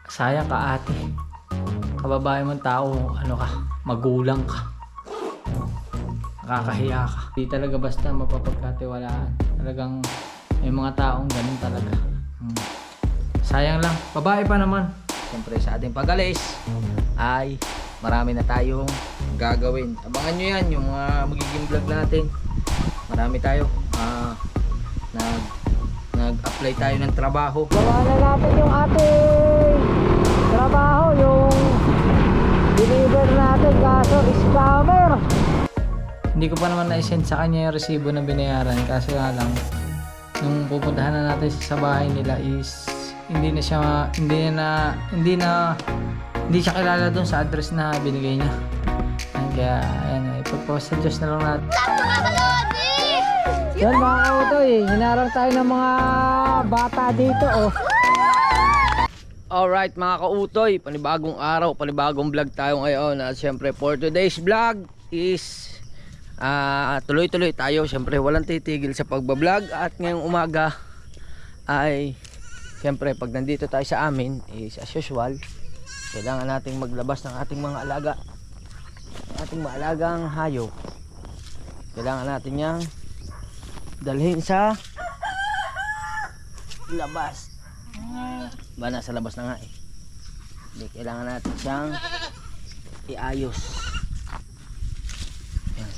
Sayang ka ate. Kababae mong tao, ano ka, magulang ka. Nakakahiya ka. Di talaga basta mapapagkatiwalaan. Talagang may mga taong ganun talaga. Sayang lang, babae pa naman. Siyempre sa ating pag-alis ay marami na tayong gagawin. Abangan nyo yan, yung mga magiging vlog natin. Marami tayo. Nag-apply tayo ng trabaho. Gawa na natin yung ating trabaho, yung deliver natin, kaso scammer. Hindi ko pa naman na-send sa kanya yung resibo na binayaran kasi nga lang nung pupuntahan na natin sa bahay nila is hindi siya kilala doon sa address na binigay niya. Kaya ayan, ipagpost sa Diyos na lang natin. Yan mga kautoy, hinarang tayo ng mga bata dito oh. Alright mga kautoy, panibagong araw, panibagong vlog tayo ngayon. At syempre for today's vlog is tuloy-tuloy tayo. Syempre walang titigil sa pagbablog. At ngayong umaga ay syempre pag nandito tayo sa amin is as usual, kailangan nating maglabas ng ating mga alaga. Ating mga alagang hayop, kailangan natin yang dalhin sa labas. Ba, nasa labas na nga eh. Hindi, kailangan natin siyang iayos. Yan.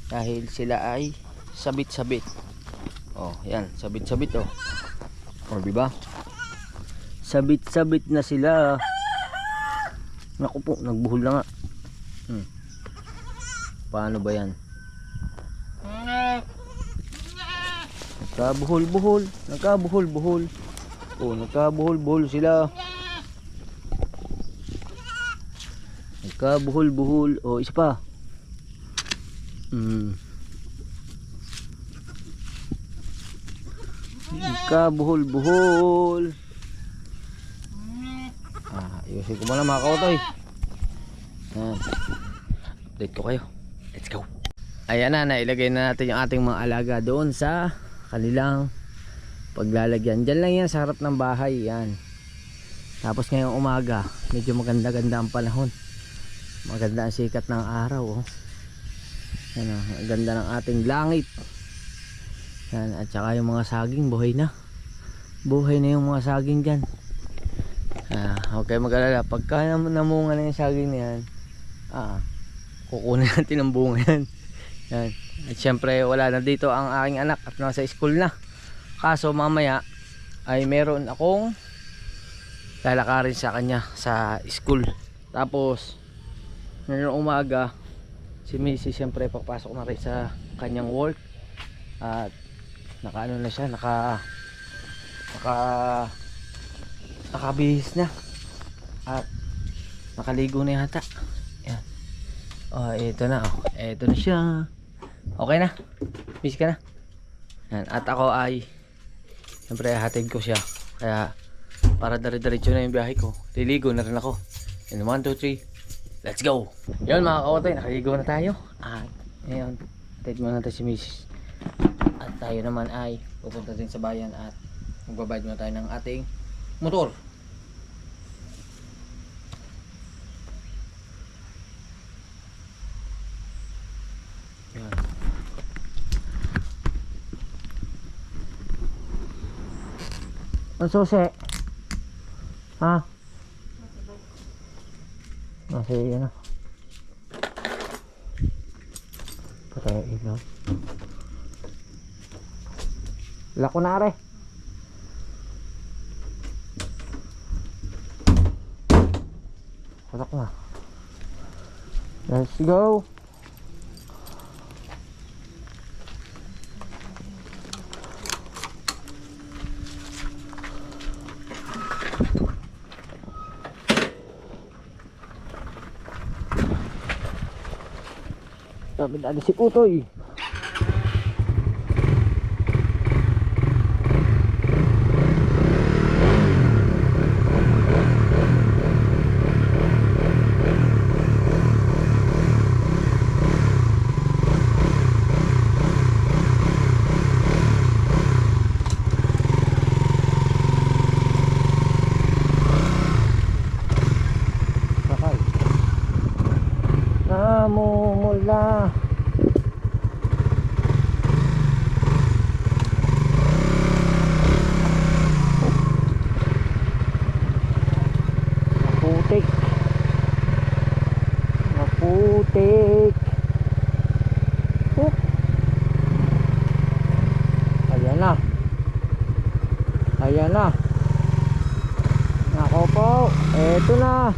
Dahil sila ay sabit-sabit. Oh, yan, sabit-sabit oh. Oh, di ba? Sabit-sabit na sila. Naku po, nagbuhol na nga. Paano ba yan? Nagkabuhol-buhol. Oh, nagkabuhol-buhol sila. Nagkabuhol-buhol. Oh, isa pa. Nagkabuhol-buhol. Ayusin ko muna mga kautoy. Update ko kayo. Let's go. Ayan na, nailagay na natin yung ating mga alaga doon sa kanilang paglalagyan. Diyan lang yan sa harap ng bahay. Yan. Tapos ngayong umaga, medyo maganda-ganda ang panahon. Maganda ang sikat ng araw. Oh. Yan, oh, ang ganda ng ating langit. Yan, at saka yung mga saging buhay na. Buhay na yung mga saging dyan. Okay, mag-alala. Pagka namunga na yung saging na yan, kukunin natin ang bunga yan. Yan. At syempre wala na dito ang aking anak at nasa school na. Kaso mamaya ay meron akong lalakarin sa kanya sa school. Tapos ngayong umaga si Missy syempre papasok na rin sa kanyang work. At nakaano na siya, nakabihis na. At nakaligo na yata. Yan. Oh, ito na. Oh. Ito na siya. Okay na. Miss ka na. Yan. At ako ay siyempre hatid ko siya. Kaya para dire-diretso na yung biyahe ko. Liligo na rin ako. And 1, 2, 3. Let's go. Yun mga kaotoy, nakaligo na tayo. At ngayon, hatid muna natin si Miss. At tayo naman ay pupunta din sa bayan at magbabayad muna tayo ng ating motor. Yan. Ang susi. Ha? Nasa iyo na. Patay ilaw. Lako na are. Patak na. Let's go. Sabi na si Utoy. putik. Ayan na. Ayan na. Nako po, eto na.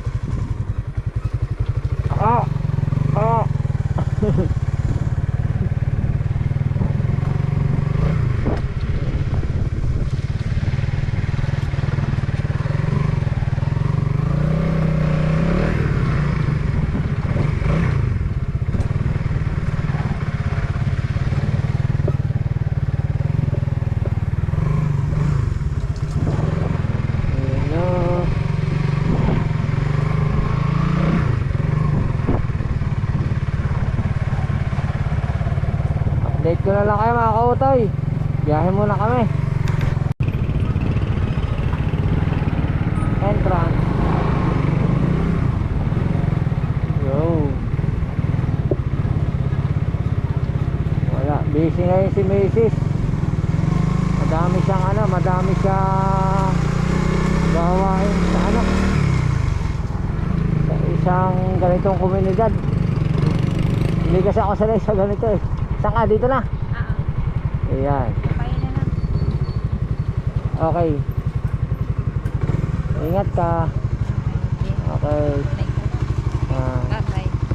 Update ko na lang kayo mga kautoy. Biyahe muna kami. Entrance. Yo. Wala, busy ngayon si Mrs. Madami siyang madami siyang gawain sa sa isang ganitong komunidad. Hindi kasi ako sanay sa ganito eh. Saan ka? Dito na? Ayan. Okay. Ingat ka. Okay.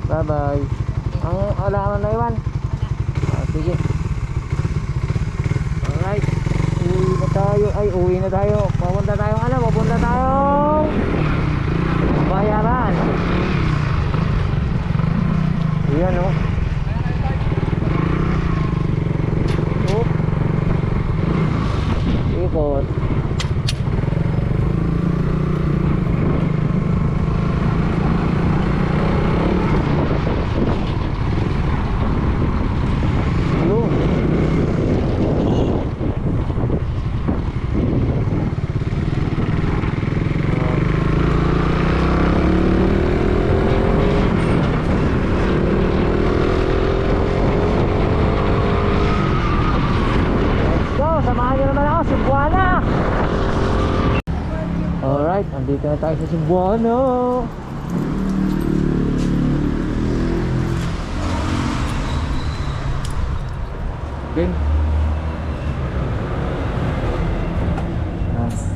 Bye bye. Wala ka na iwan? Sige. Alright. Uwi na tayo. Ay, uwi na tayo. Papunta tayong papunta tayong Bayaran. Ayan o. Ikot. Alright, andito na tayo sa Cebuano. Okay.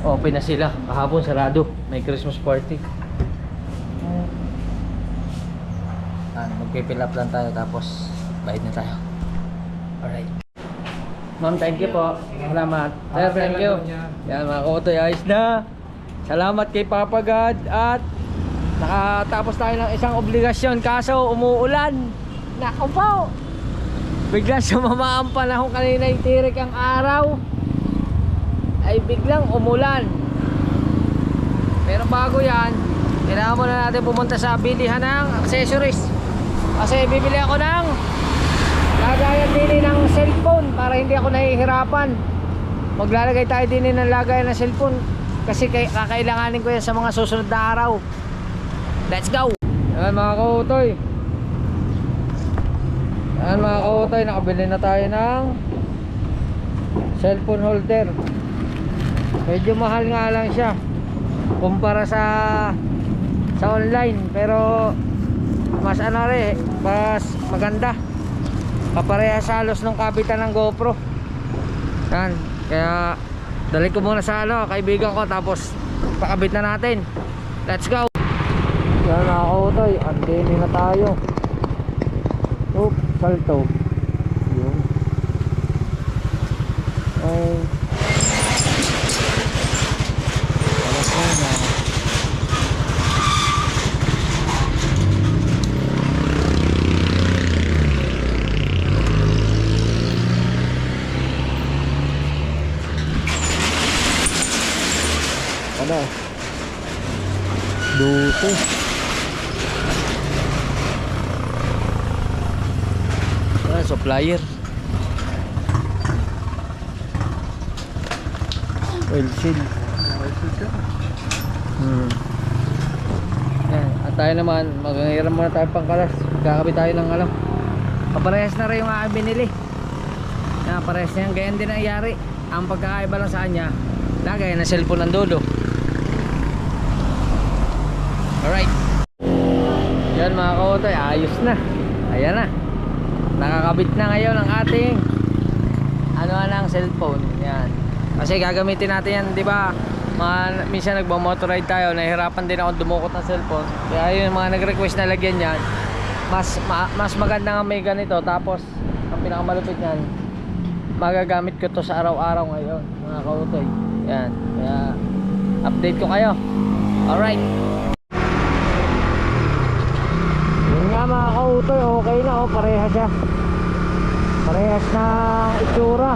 Open na sila. Kahapon sarado. May Christmas party. Magpipill up lang tayo tapos bayad na tayo. Alright. Ma'am, thank you po. Salamat. Sir, thank you. Yan mga kautoy, ayos na. Salamat kay Papa God at nakatapos tayo ng isang obligasyon kaso umuulan. Nako po. Biglang sumama ang panahon, kanina yung tirik ang araw ay biglang umulan. Pero bago yan, kailangan muna natin pumunta sa bilihan ng accessories. Kasi bibili ako ng lagayan din ng cellphone para hindi ako nahihirapan. Maglalagay tayo din ng lagayan ng cellphone kasi kakailanganin ko yan sa mga susunod na araw. Let's go! Yan mga kautoy. Yan mga kautoy, nakabili na tayo ng cellphone holder. Medyo mahal nga lang siya kumpara sa online, pero mas mas maganda. Kaparehas halos nung kapitan ng GoPro. Yan, kaya dali ko muna sa kaibigan ko tapos pakabit na natin. Let's go. Yan mga kautoy, andini na tayo. Salto. Yun. Ay. Alas na. Duto. Supplier. Oil seal. At tayo naman, maghiram muna tayo pangkalas. Kakabit tayo ng paparehas na rin yung aking binili. Parehas na yan, ganyan din ang nangyari. Ang pagkakaiba lang sa kanya, lagay na cellphone ng dulo. Alright. Yan Yan mga kautoy, ayos na. Ayan na. Nakakabit na ngayon ang ating ang cellphone. Yan. Kasi gagamitin natin yan, di ba? Minsan nagbo-motorride tayo, nahihirapan din ako dumukot ng cellphone. Kaya yun mga nag-request na lagyan yan. Mas maganda nga may ganito. Tapos ang pinakamalupit niyan, magagamit ko to sa araw-araw ngayon mga kautoy. Yan. Kaya update ko kayo. Alright. Yun nga mga kautoy, okay na oh, parehas siya. Parehas ng itsura.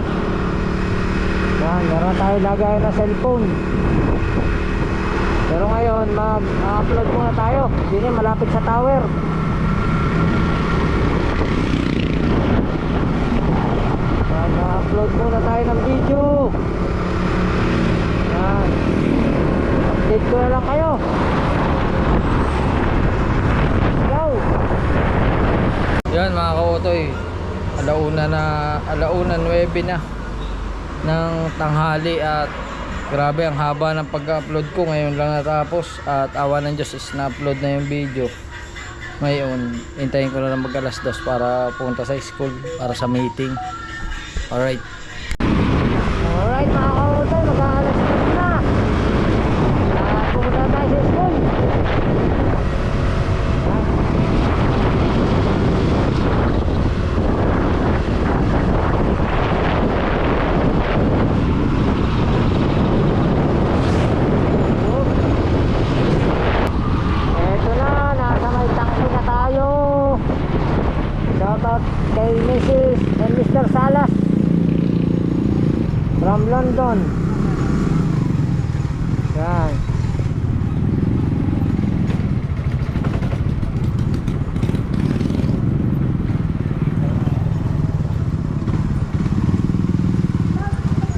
Yan, meron tayo lagay na cellphone. Pero ngayon mag-upload muna tayo. Yun yung malapit sa tower. Mag-upload muna tayo ng video. Yan, update ko na lang kayo. Go! Yan mga kautoy, alauna 9 na ng tanghali at grabe ang haba ng pag-upload ko. Ngayon lang natapos at awa ng Diyos is na-upload na yung video. Ngayon hintayin ko na lang mag alas 2 para pumunta sa school para sa meeting. Alright. Alright mga kautoy, mag-aalas na. Pumunta tayo sa school. Eto na, nasa may tangki na tayo. Shoutout kay Mrs. and Mr. Salas from London. Yan.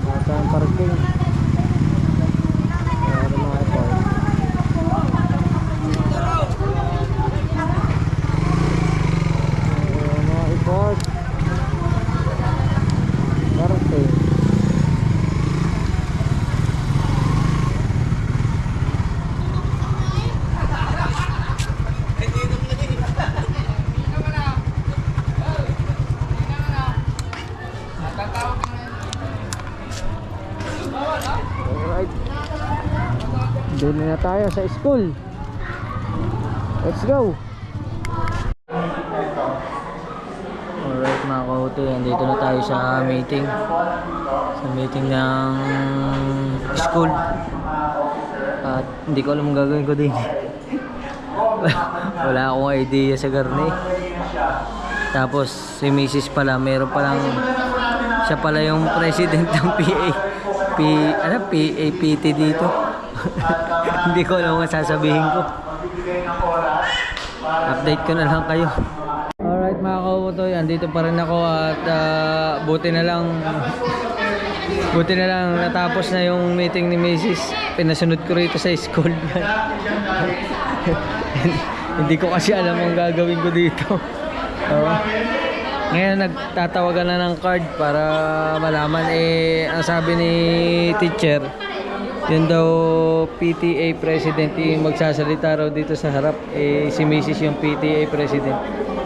Nasa ang parking. Meron mga ito. Meron mga ipot. Parking. Alright. Doon na tayo sa school. Let's go. Alright mga kautoy, andito na tayo sa meeting. Sa meeting ng school. At hindi ko alam ang gagawin ko din. Wala akong idea sa garni. Tapos si Mrs. pala, meron palang siya pala yung president ng PAPT dito. Hindi ko alam ang sasabihin ko. Update ko na lang kayo. Alright mga kautoy, andito pa rin ako at buti na lang natapos na yung meeting ni Mrs. Pinasunod ko rito sa school. Hindi ko kasi alam ang gagawin ko dito. Ngayon nagtatawagan na ng card para malaman. Ang sabi ni teacher, yun daw PTA president yung magsasalita raw dito sa harap. Si Mrs. yung PTA president.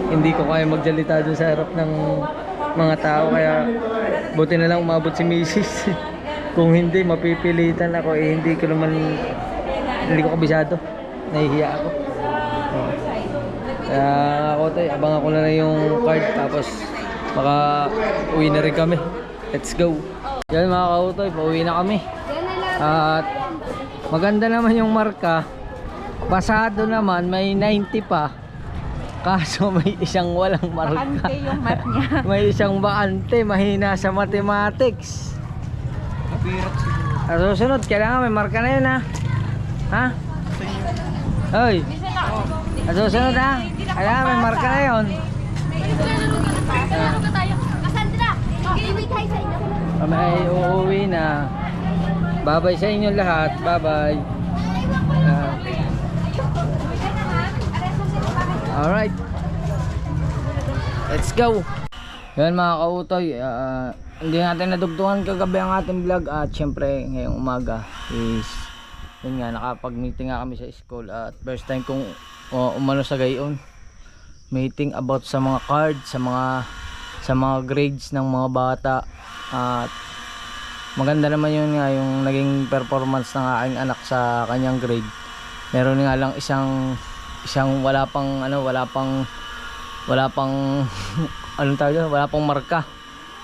Hindi ko kaya magsalita dun sa harap ng mga tao, kaya buti na lang umabot si Mrs. Kung hindi mapipilitan ako, hindi ko kabisado, nahihiya ako. Kaya ako tayo, abangan ko na yung card, tapos baka uwi na rin kami. Let's go. Yan mga kautoy, pauwi na kami. At maganda naman yung marka. Pasado naman, may 90 pa. Kaso may isang walang marka. Bakante yung mat niya. May isang bakante, mahina sa mathematics. At susunod, kailangan may marka na yun ha. Ha? Hoy. At susunod ha. Kailangan may marka na yun. Cassandra, give hi sa inyo. May uuwi na. Bye-bye sa inyo lahat. Bye-bye. Alright. Let's go. Yan mga kautoy, hindi natin nadugtungan kagabi ang ating vlog. At syempre ngayong umaga is yun nga, nakapag-meeting nga kami sa school. At first time kong umano sa gayon. meeting about sa mga cards, sa mga grades ng mga bata. At maganda naman yun nga yung naging performance ng aking anak sa kanyang grade. Meron nga lang isang wala pang anong tawag doon, wala pang marka.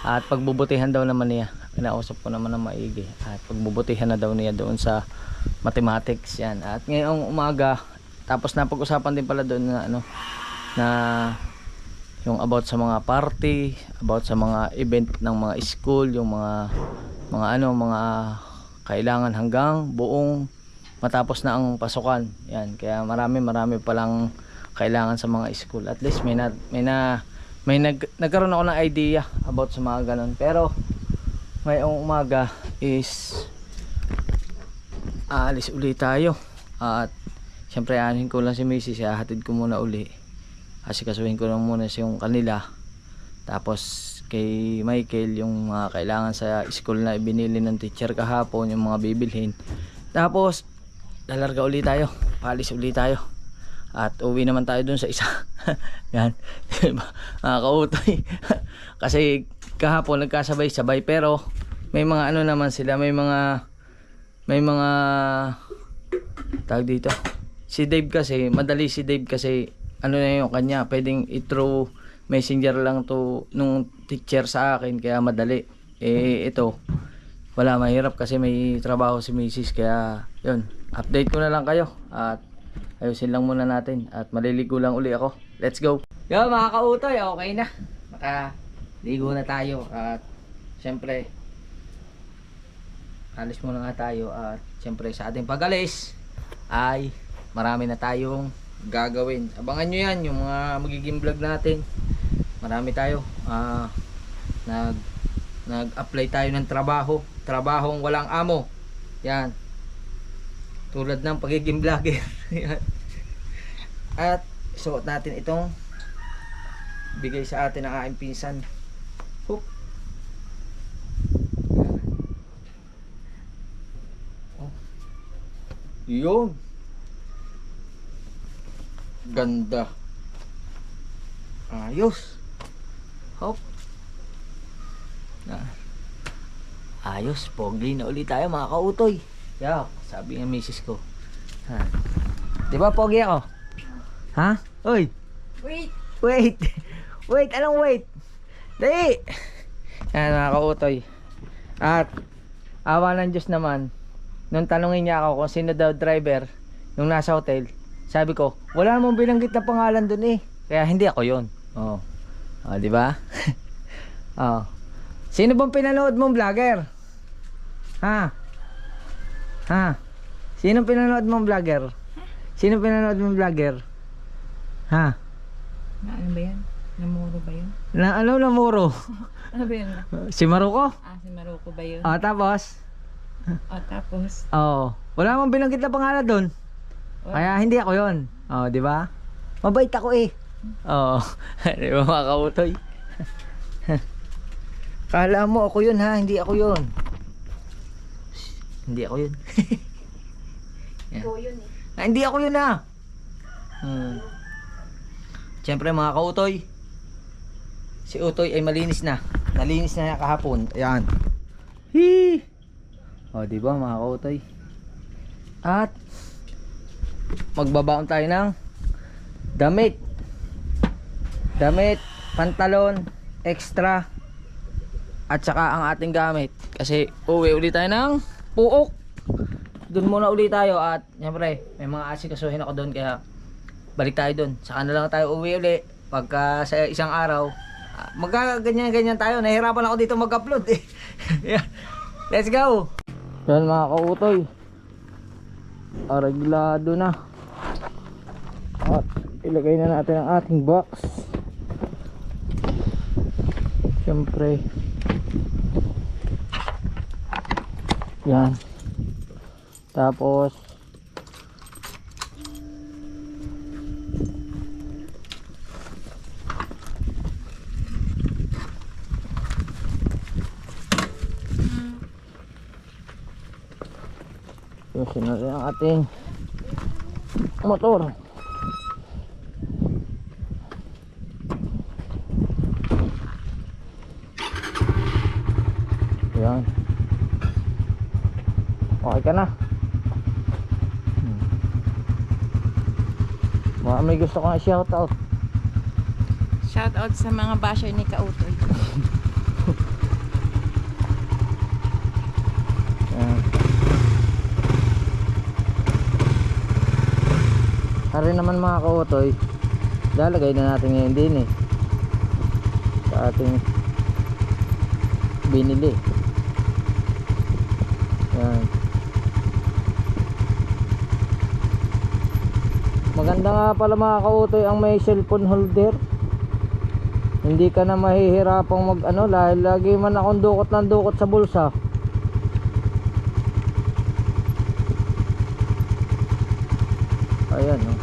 At pagbubutihan daw naman niya. Kinausap ko naman ng maigi. At pagbubutihan na daw niya doon sa mathematics yan. At ngayong umaga, tapos napag-usapan din pala doon na na yung about sa mga party, about sa mga event ng mga school, yung mga kailangan hanggang buong matapos na ang pasukan. Yan, kaya marami palang kailangan sa mga school. At least nagkaroon ako ng idea about sa mga ganun. Pero ngayong umaga is aalis uli tayo. At syempre anin ko lang si Mrs. Hatid ko muna uli. Kasi kasuhin ko lang muna yung kanila. Tapos kay Michael yung mga kailangan sa school na ibinili ng teacher kahapon, yung mga bibilhin. Tapos lalarga uli tayo, paalis uli tayo. At uwi naman tayo dun sa isa. Yan, nakakautoy. Kasi kahapon nagkasabay-sabay, pero may mga naman sila, may mga tawag dito. Si Dave kasi, madali si Dave kasi na yung kanya, pwedeng i-through messenger lang to nung teacher sa akin, kaya madali. Ito wala, mahirap kasi may trabaho si Mrs. Kaya yun, update ko na lang kayo at ayusin lang muna natin at maliligo lang uli ako. Let's go. Yo mga kautoy, okay na, makaligo na tayo. At syempre alis muna nga tayo. At syempre sa ating pag-alis ay marami na tayong gagawin. Abangan nyo yan, yung mga magiging vlog natin. Marami tayo. Nag-apply tayo ng trabahong walang amo. Yan, tulad ng pagiging vlogger. At suot natin itong bigay sa atin ng aking pinsan. Hoop. Yun, ganda, ayos. Hop. Ayos, pogi na ulit tayo mga kautoy. Yeah, sabi ng misis ko. Di ba pogi ako? Ha? Uy. Wait, anong wait? Dali. Yan mga kautoy. At awa ng Diyos naman, nung tanungin niya ako kung sino daw driver nung nasa hotel, sabi ko, wala namang binanggit na pangalan dun eh. Kaya hindi ako yun. Oh, di ba? Oh. Sino bang pinanood mong vlogger? Ha? Sino pinanood mong vlogger? Sino pinanood mong vlogger? Ha? Ano ba yan? Namuro ba yun? Namuro? Ano ba yun? Si Maruko? Si Maruko ba yun? Tapos? Tapos? Wala namang binanggit na pangalan doon. Kaya hindi ako yun. Di ba? Mabait ako eh. Di ba mga kautoy? Kala mo ako yun ha, hindi ako yun. Hindi ako yun. Ikaw yun eh. Hindi ako yun ha. Siyempre mga kautoy, si Utoy ay malinis na. Nalinis na niya kahapon. Ayan. Di ba mga kautoy? At magbabaon tayo ng damit, pantalon, extra, at saka ang ating gamit. Kasi uwi ulit tayo ng Puok. Doon muna ulit tayo. At siyempre may mga asikasuhin ako doon, kaya balik tayo doon. Saka na lang tayo uwi ulit pagka sa isang araw. Magkaganyan-ganyan tayo. Nahirapan ako dito mag-upload eh. Yeah. Let's go. Yan mga kautoy, areglado na. At ilagay na natin ang ating box. Siyempre yan. Tapos ayusin natin ang ating motor. Okay ka na? Baka may gusto kong i-shoutout. Shout out sa mga basher ni Kautoy. Yan. Hari naman mga kautoy, lalagay na natin ngayon din eh sa ating binili. Yan. Maganda nga pala mga kautoy ang may cellphone holder. Hindi ka na mahihirapang mag ano, lagi man akong dukot ng dukot sa bulsa. Ayan oh.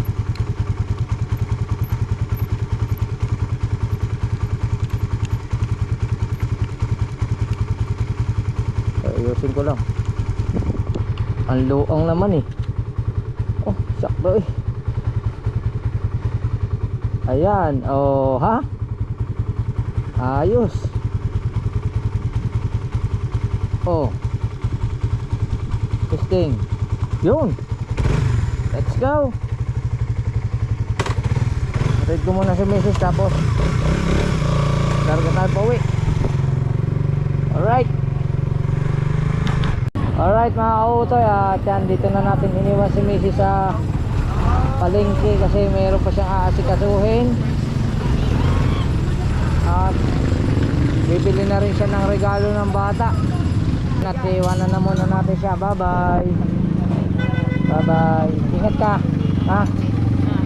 Ayusin ko lang. Ang luang naman eh. Oh, sakto eh. Ayan, oh ha? Ayos. Oh. Testing. Yun. Let's go. Read ko muna si Mrs. tapos karga tayo pa uwi. Alright. Alright mga kautoy, at yan, dito na natin iniwan si Mrs. sa palengke kasi mayroon pa siyang aasikasuhin. At bibili na rin siya ng regalo ng bata. Natiwanan na muna natin siya. Bye bye. Bye bye. Ingat ka ha?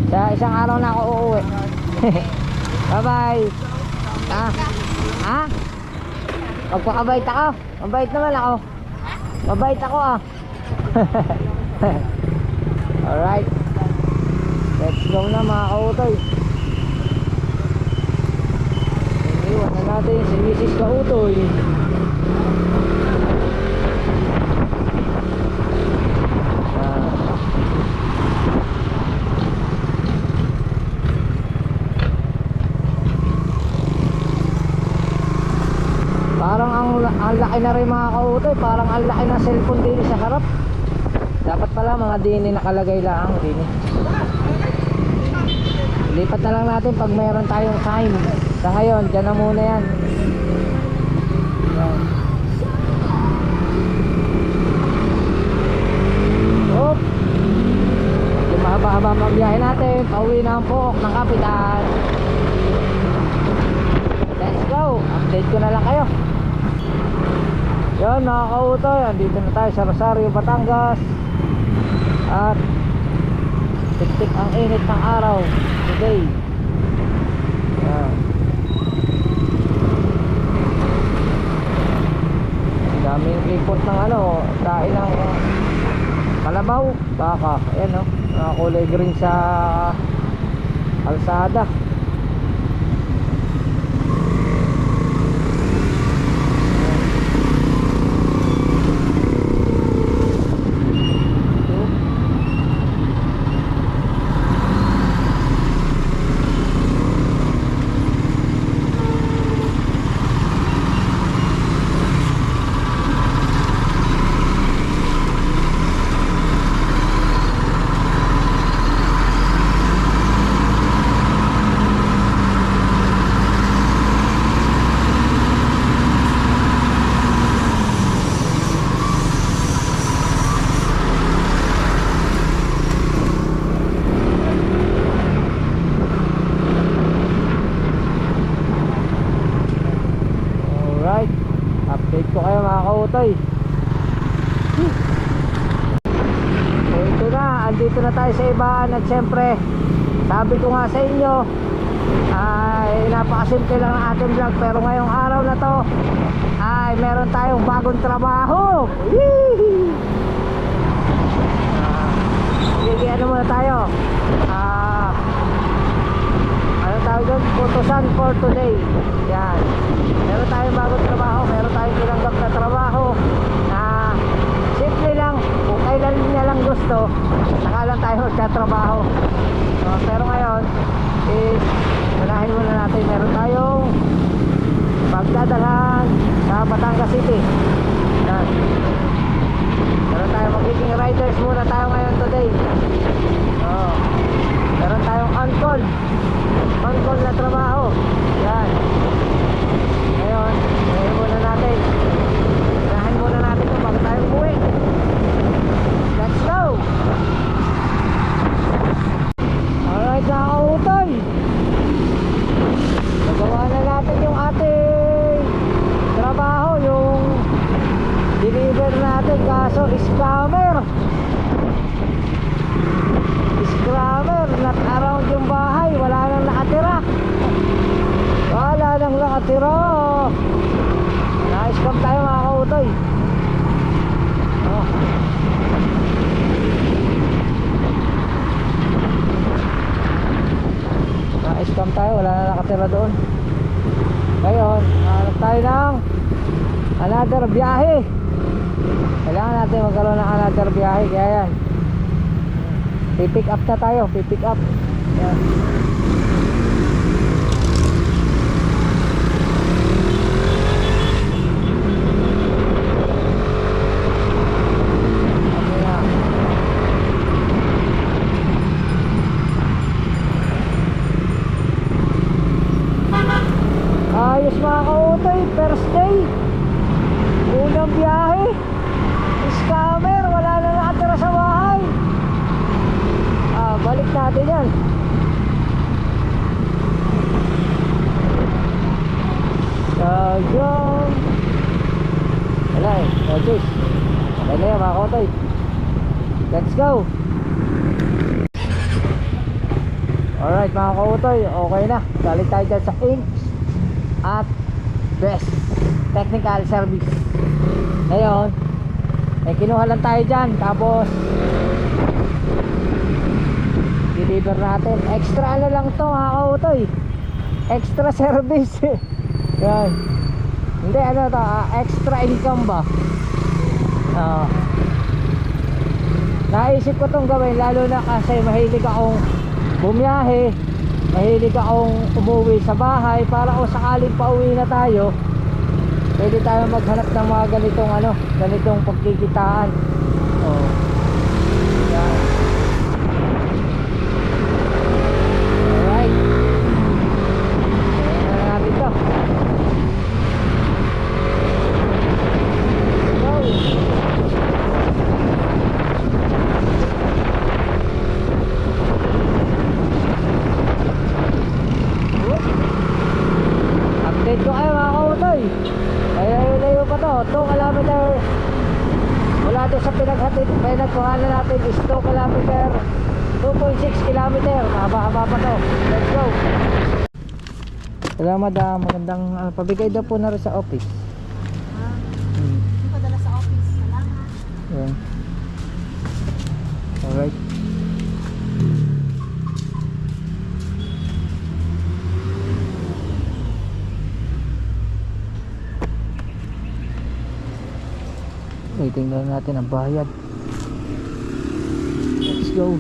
Sa isang araw na ako uuwi. Bye bye. Ha? Ha? Magpakabait ako. Mabait naman ako. Mabait ako ah. Alright. Let's go na mga kautoy. Iwan na natin si Mrs. Kautoy. Parang ang laki na rin mga kautoy. Parang ang laki ng cellphone din sa harap. Dapat pala mga dini nakalagay lang dini. Lipat na lang natin pag mayroon tayong time. Sa ngayon, dyan na muna yan. Yan. Oop. Yung mahaba-haba ang biyahe natin. Pauwi na ang Pook ng Kapitan. Let's go. Update ko na lang kayo. Yan mga kautoy, andito na tayo sa Rosario, Batangas. At tik-tik ang init ng araw today. Yan. Daming ikot ng ano, dahil ng kalabaw, baka, ayan o, nakakulay green sa kalsada. Update ko kayo mga kautoy. So ito na, andito na tayo sa ibaan. At syempre, sabi ko nga sa inyo, ay napakasimple lang ang ating vlog. Pero ngayong araw na to ay meron tayong bagong trabaho. Sige, ano muna tayo, ano tawag doon? Putusan for today. Yan. Meron tayong bagong trabaho. Meron tayong tinanggap na trabaho na simple lang. Kung kailan niya lang gusto, saka lang tayo magtatrabaho. So, pero ngayon is unahin muna natin. Meron tayong pagdadalhan sa Batangas City. Yan. Meron Meron tayo magiging riders muna tayo ngayon today. Oh. Meron tayong on-call na trabaho. Yan. Ngayon, ngayon muna natin. Unahin muna natin kung bago tayo umuwi. Let's go! Alright mga kautoy, nagawa na natin yung ating trabaho, yung deliver natin, kaso scammer, not around yung bahay, wala nang nakatira, na-scam tayo mga kautoy. Oh. Na-scam tayo, wala na nakatira doon. Ngayon, hanap tayo ng another biyahe. Kailangan natin magkaroon ng another biyahe. Kaya yan, pipick up na tayo, pipick up. Yan. Ayos mga kautoy, first day, unang biyahe, scammer, wala na nakatira sa bahay. Balik natin yan. Sayang. Wala eh, no choice. Okay na yan mga kautoy. Let's go. Alright mga kautoy, okay na. Balik tayo dyan sa Inks at Best Technical Service. Ngayon, may kinuha lang tayo dyan, tapos deliver natin. Extra ano lang to mga kautoy, extra service. Yan. Hindi ano to, extra income ba. Naisip ko tong gawin, lalo na kasi mahilig akong bumiyahe, mahilig akong umuwi sa bahay, para kung sakaling pauwi na tayo, pwede tayo maghanap ng mga ganitong ganitong pagkikitaan. Oh. Yan. Alright. Ayan na natin to. Go. Update ko kayo mga kautoy. Kaya layo pa to, 2 kilometer mula doon sa pinagkuhanan natin is 2 kilometer, 2.6 kilometer, haba-haba pa to. Let's go. Hello madam, magandang pabigay daw po na rin sa office. Hindi ko dala sa office. Salamat. Yeah. Alright. Tingnan natin ang bayad. Let's go.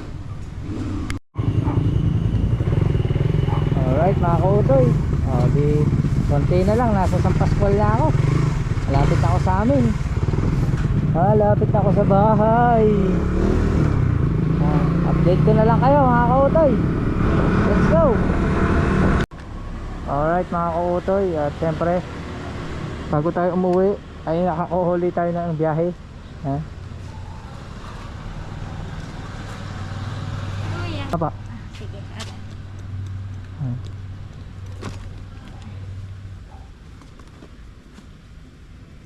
Alright mga kautoy, di konti na lang, nasa San Pascual na ako. Malapit ako sa amin. Malapit ako sa bahay. Update ko na lang kayo mga kautoy. Let's go. Alright mga kautoy, at siyempre bago tayo umuwi ay nakakuhuli tayo ng biyahe. Ha? Kuya. Apa? Sige.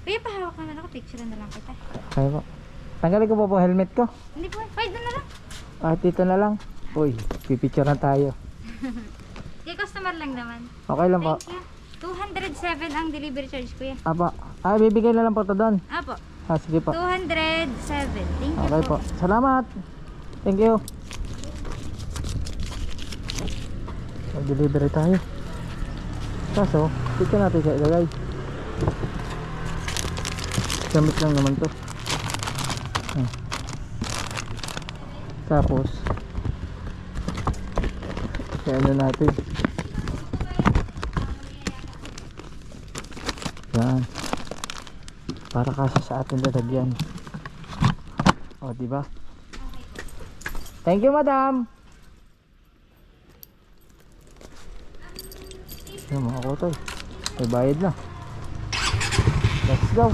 Kuya, pahawak na lang ako. Picture na lang kita. Kaya po. Tanggalin ko po po helmet ko. Hindi po. Pwede na lang. Dito na lang. Uy, pipicturean tayo. Kaya customer lang naman. Okay lang po. Thank you. 207 ang delivery charge, kuya. Apa? Bibigay na lang po to doon. Apo. Sige po. 207. Thank you Okay po. Salamat. Thank you. Mag-delivery tayo. Kaso, dito natin siya ilagay. Gamit lang naman to. Tapos kaya ano natin. Yan. Para kasi sa ating lalagyan. O, diba? Thank you, madam. Yung mga kutoy, may bayad na. Let's go.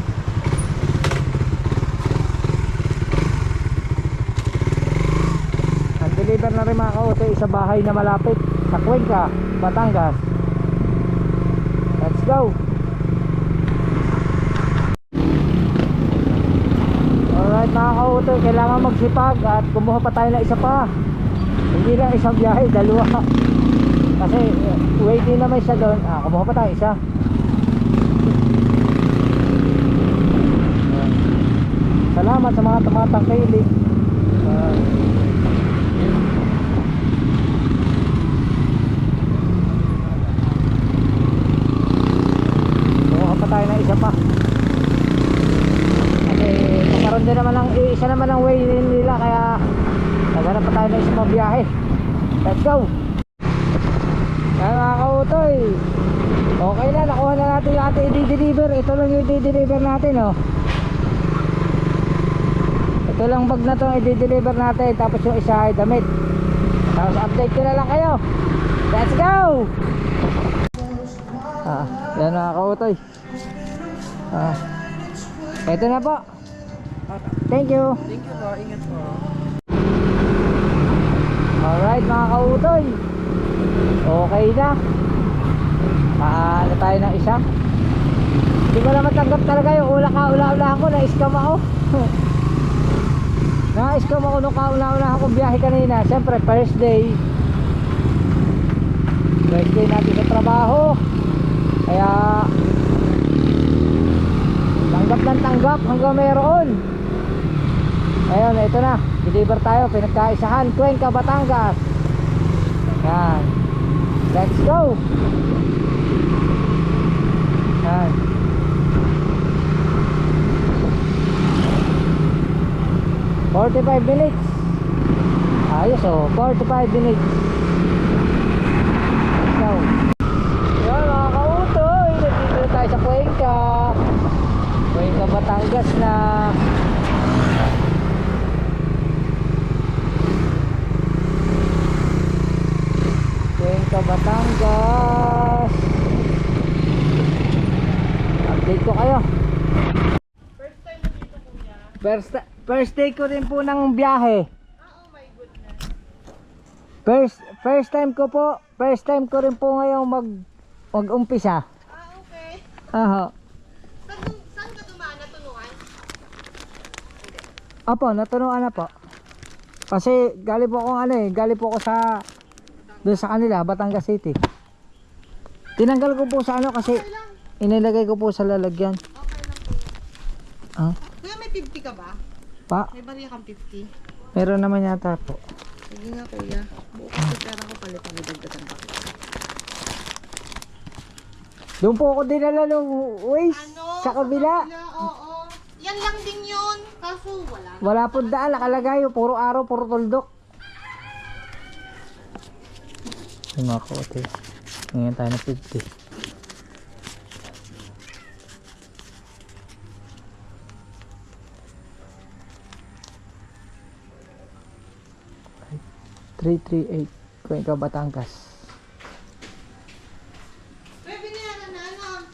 Deliver na rin mga kautoy sa bahay na malapit sa Cuenca, Batangas. Let's go. Alright mga kautoy, kailangan magsipag at kumuha pa tayo na isa pa. Hindi lang isang biyahe, dalawa. Kasi waiting naman siya doon. Kumuha pa tayo isa. Salamat sa mga tumatangkilik. Tayo na isa pa kasi magkaroon din naman ng isa naman ang way nila, kaya naghanap pa tayo na isa pa biyahe. Let's go. Kaya mga kautoy, okay na, nakuha na natin yung ating i-deliver. Ito lang yung i-deliver natin, oh. Ito lang bag na to i-deliver natin, tapos yung isa ay damit. Tapos update ko na lang kayo. Let's go. Yan mga kautoy. Ito na po. Thank you. Thank you po, ingat po. Alright mga kautoy, okay na. Paano tayo ng isa. Hindi ko na matanggap talaga yung ula-ula ko. Na-scam ako. Na-scam ako nung kaula-ula akong biyahe kanina. Siyempre first day natin sa trabaho, kaya tanggap ng tanggap hanggang mayroon. Ayun, ito na, deliver tayo, pinagkaisahan, Cuenca, Batangas. Yan, let's go. Yan, 45 minutes. Ayos, oh, 45 minutes. Let's go. Yan mga kautoy, nandito tayo sa Cuenca, Batangas na. Cuenca, Batangas. Update ko kayo. First day ko rin po ng biyahe. Oh my goodness. First time ko rin po ngayong mag-umpisa. Okay. Aha. Saan ka dumaan? Natunuan? Opo, natunuan na po. Kasi galing po ako sa doon sa kanila, Batangas City. Tinanggal ko po sa kasi inilagay ko po sa lalagyan. Okay lang po. Kuya, may 50 ka ba? Pa, May bariya kang 50? meron naman yata po. Sige nga kuya. Bukas sa pera ko palit ang dagdagan pa. Doon po ako dinala ng waste sa kabila. Oo. Yan lang din yun. Kaso wala. Wala po daan, nakalagay. Puro araw, puro tuldok. Yung mga kote. Ngayon tayo na 50. $338 Cuenca, Batangas. Kuya, binayaran na ano?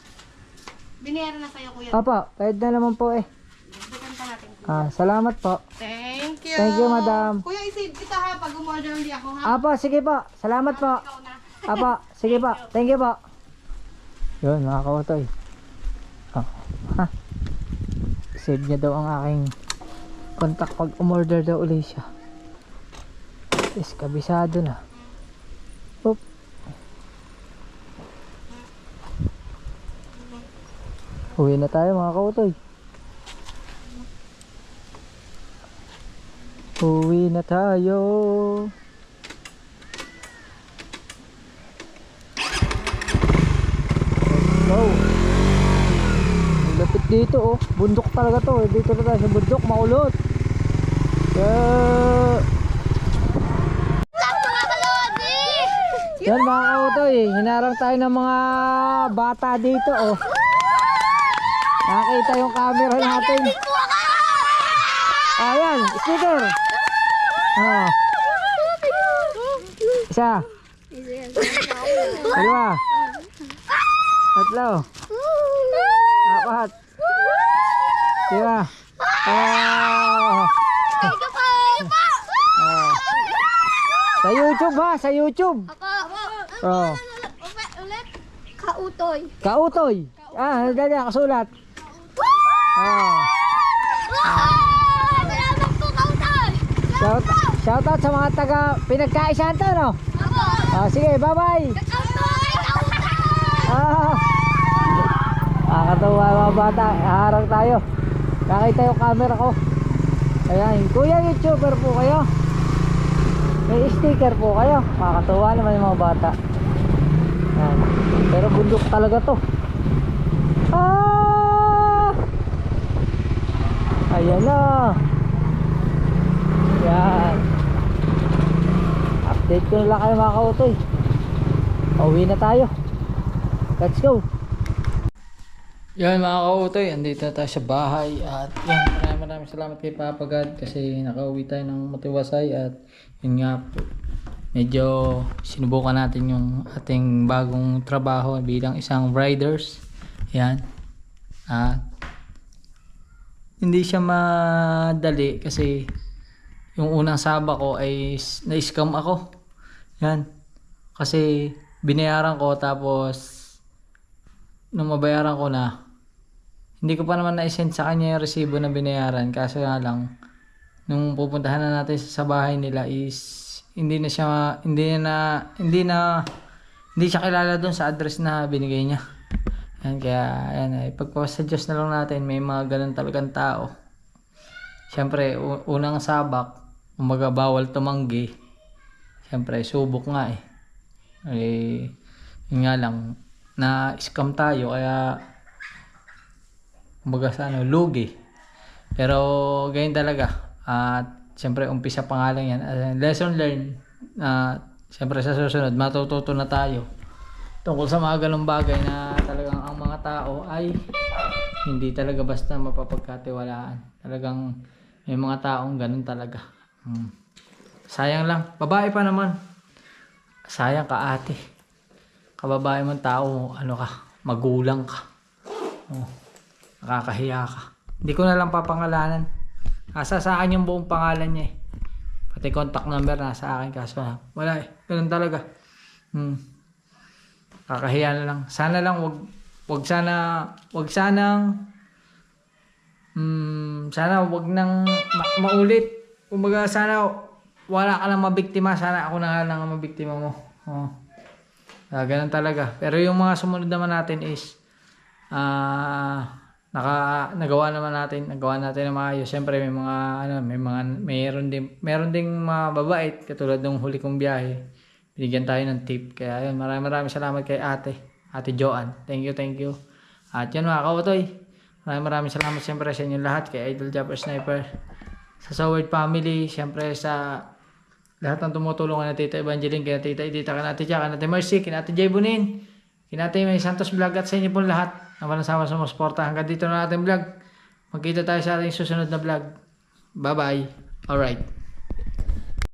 Binayaran na sa'yo kuya. Opo, kahit na naman po eh. Dagdagan pa natin. Salamat po. Thank you. Thank you, madam. Kuya, isave kita ha pag umorder ulit ako ha. Apo, sige po. Salamat po. Ikaw na. Apo, sige po. Thank you po. Yun, mga kautoy. Save niya daw ang aking contact pag umorder daw ulit siya. Is kabisado na. Oop. Uwi na tayo mga kautoy. Uwi na tayo. Let's go. Ang lapit dito oh. Bundok talaga to. Dito na tayo sa bundok, makulot. Yan mga kautoy, hinarang tayo ng mga bata dito oh. Nakita yung camera natin. Ayan, sticker. Oh. Isa. Dalawa. Tatlo. Apat. Lima. Ah. Ah. Sa YouTube ha, sa YouTube. Oh. Ulit. Kautoy. Kautoy. Ah, dali kasulat. Ah. Salamat po, Kautoy. Shout out sa mga taga pinagkaisahan to, no? Ah, sige, bye-bye. Kautoy. Ah. Nakakatawa mga bata, harang tayo. Nakita yung camera ko. Ayan, kuya YouTuber po kayo. May sticker po kayo. Nakakatawa naman yung mga bata. Ayan. Pero bundok talaga to. Ah! Ayan na. Yan. Update ko na lang kayo mga kautoy. Pauwi na tayo. Let's go. Yan mga kautoy, andito na tayo sa bahay at yan, maraming salamat kay Papa God kasi nakauwi tayo ng matiwasay at yun nga po, medyo sinubukan natin yung ating bagong trabaho bilang isang riders. Yan. At hindi siya madali kasi yung unang saba ko ay na-scam ako. Yan. Kasi binayaran ko tapos nung mabayaran ko na, hindi ko pa naman na-send sa kanya yung resibo na binayaran. Kaso nga lang, nung pupuntahan na natin sa bahay nila is hindi siya kilala doon sa address na binigay niya. Yan, kaya yan, ipagpapasuggest na lang natin, may mga ganun talagang tao. Siyempre, unang sabak, umaga bawal tumanggi. Siyempre, subok nga eh. Yun nga lang, na-scam tayo kaya kumbaga sa lugi. Pero ganyan talaga. At siyempre umpisa pa nga lang yan. Lesson learned. Siyempre sa susunod matututo na tayo tungkol sa mga ganung bagay na talagang ang mga tao ay hindi talaga basta mapapagkatiwalaan. Talagang may mga taong ganun talaga. Sayang lang. Babae pa naman. Sayang ka ate. Kababae mong tao, ano ka, magulang ka. Oh, nakakahiya ka. Hindi ko na lang papangalanan. Nasa sa akin yung buong pangalan niya eh. Pati contact number nasa akin kaso wala eh. Ganun talaga. Nakakahiya na lang. Sana lang sana wag nang maulit. Kumbaga sana wala ka lang mabiktima. Sana ako na nga lang ang mabiktima mo. Oh. Ganun talaga. Pero yung mga sumunod naman natin is nagawa natin ng maayos. Siyempre meron ding mga babait katulad ng huli kong biyahe. Binigyan tayo ng tip. Kaya yun, maraming salamat kay Ate Joanne. Thank you. At yun mga kautoy. Maraming salamat siyempre sa inyo lahat, kay Idol Japper Sniper, sa Soward family, siyempre sa lahat ng tumutulong kay Tita Evangeline, kay Tita Edita, kay Ate Jack, kay Ate Mercy, kay Ate Jay Bunin, kay Ate May Santos Vlog, at sa inyo po lahat na walang sama sa mga suporta. Hanggang dito na ating vlog. Magkita tayo sa ating susunod na vlog. Bye bye. Alright.